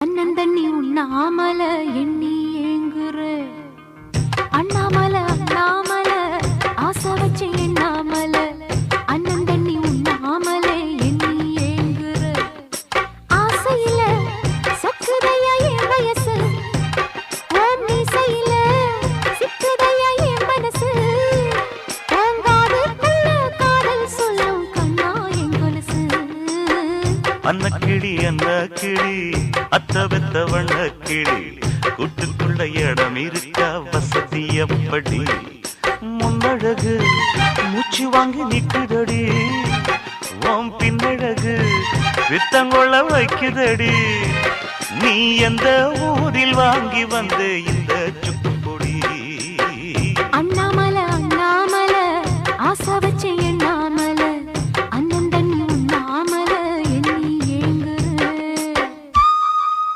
அண்ணந்தண்ணி உண்ணாமல எண்ணி ஏங்குற அண்ணாமல அண்ணாமல ஆசை வச்சு எண்ணாமல அண்ணந்தண்ணி உண்ணாமல எண்ணி ஏங்குற ஆசையில சொக்குதையா என் வயசு ஓம் மீசையில சிக்குதையா என் மனசு ஓங்காதுக்குள்ள காதல் சொல்லும் கண்ணா என் கொலுசு அன்னக்கிளி அன்னக்கிளி அத்த வெத்த வண்ண கிளி கூட்டுக்குள்ள இடம் இருக்கா வசதி எப்படி முன்னழகு மூச்சு வாங்கி நிக்குதடி ஓம் பின்னழகு வித்தங்கொள்ள வைக்குதடி நீ எந்த ஊரில் வாங்கி வந்து